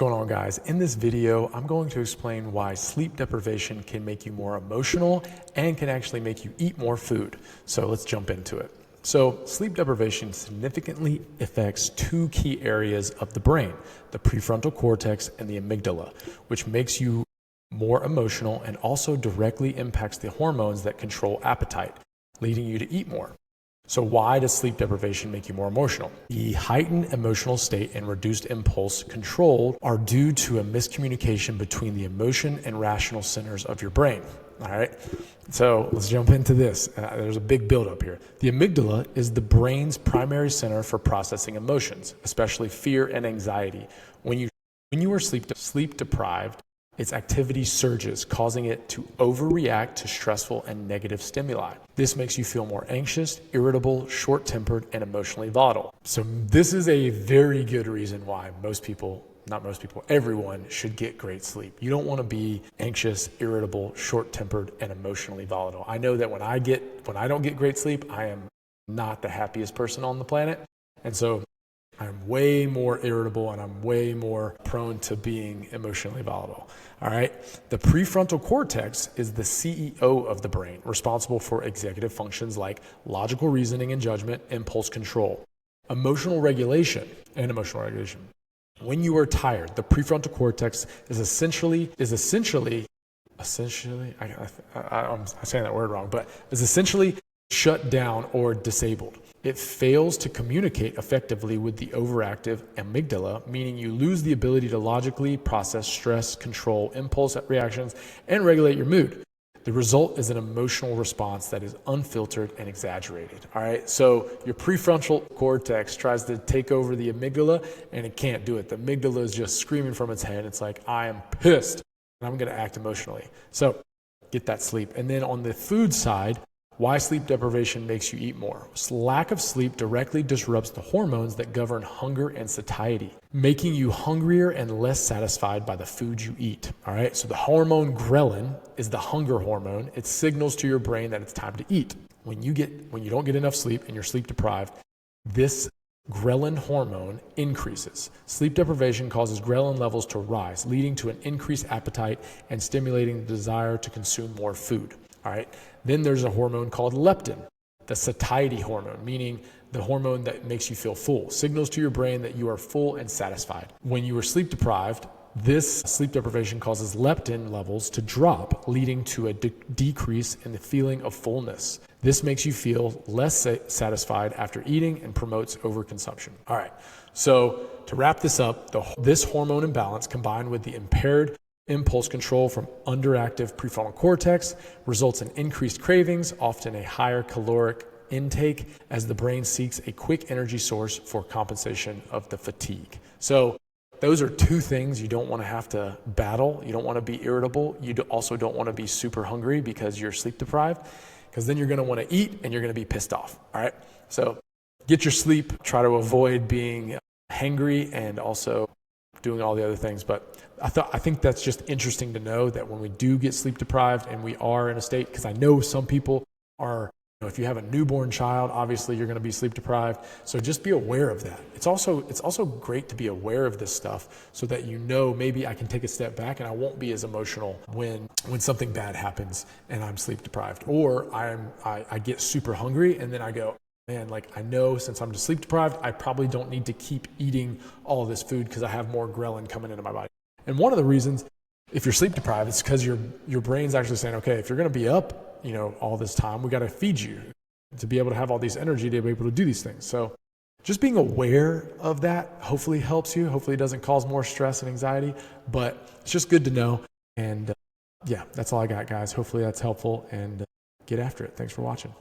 going on, guys? In this video, I'm going to explain why sleep deprivation can make you more emotional and can actually make you eat more food. So let's jump into it. So sleep deprivation significantly affects two key areas of the brain, the prefrontal cortex and the amygdala, which makes you more emotional and also directly impacts the hormones that control appetite, leading you to eat more. So why does sleep deprivation make you more emotional? The heightened emotional state and reduced impulse control are due to a miscommunication between the emotion and rational centers of your brain. All right, so let's jump into this. There's a big buildup here. The amygdala is the brain's primary center for processing emotions, especially fear and anxiety. When you are sleep deprived, its activity surges, causing it to overreact to stressful and negative stimuli. This makes you feel more anxious, irritable, short-tempered, and emotionally volatile. So this is a very good reason why everyone should get great sleep. You don't want to be anxious, irritable, short-tempered, and emotionally volatile. I know that when I don't get great sleep, I am not the happiest person on the planet. And so I'm way more irritable and I'm way more prone to being emotionally volatile. All right. The prefrontal cortex is the CEO of the brain, responsible for executive functions like logical reasoning and judgment, impulse control, emotional regulation. When you are tired, the prefrontal cortex is essentially I'm saying that word wrong, but is essentially shut down or disabled. It fails to communicate effectively with the overactive amygdala, meaning you lose the ability to logically process stress, control impulse reactions, and regulate your mood. The result is an emotional response that is unfiltered and exaggerated. All right, so your prefrontal cortex tries to take over the amygdala and it can't do it. The amygdala is just screaming from its head. It's like, I am pissed and I'm going to act emotionally. So get that sleep. And then on the food side, why sleep deprivation makes you eat more. Lack of sleep directly disrupts the hormones that govern hunger and satiety, making you hungrier and less satisfied by the food you eat. All right, so the hormone ghrelin is the hunger hormone. It signals to your brain that it's time to eat. When you don't get enough sleep and you're sleep deprived, this ghrelin hormone increases. Sleep deprivation causes ghrelin levels to rise, leading to an increased appetite and stimulating the desire to consume more food. All right. Then there's a hormone called leptin, the satiety hormone, meaning the hormone that makes you feel full, signals to your brain that you are full and satisfied. When you are sleep deprived, this sleep deprivation causes leptin levels to drop, leading to a decrease in the feeling of fullness. This makes you feel less satisfied after eating and promotes overconsumption. All right. So to wrap this up, this hormone imbalance combined with the impaired impulse control from underactive prefrontal cortex results in increased cravings, often a higher caloric intake, as the brain seeks a quick energy source for compensation of the fatigue. So those are two things you don't want to have to battle. You don't want to be irritable. You also don't want to be super hungry because you're sleep deprived, because then you're going to want to eat and you're going to be pissed off. All right. So get your sleep, try to avoid being hangry and also doing all the other things. But I think that's just interesting to know that when we do get sleep deprived and we are in a state, because I know some people are, if you have a newborn child, obviously you're going to be sleep deprived. So just be aware of that. It's also great to be aware of this stuff so that maybe I can take a step back and I won't be as emotional when something bad happens and I'm sleep deprived, or I get super hungry and then I go, man, I know since I'm just sleep deprived, I probably don't need to keep eating all this food because I have more ghrelin coming into my body. And one of the reasons, if you're sleep deprived, it's because your brain's actually saying, okay, if you're going to be up, all this time, we got to feed you to be able to have all this energy to be able to do these things. So just being aware of that hopefully helps you. Hopefully it doesn't cause more stress and anxiety, but it's just good to know. And yeah, that's all I got, guys. Hopefully that's helpful, and get after it. Thanks for watching.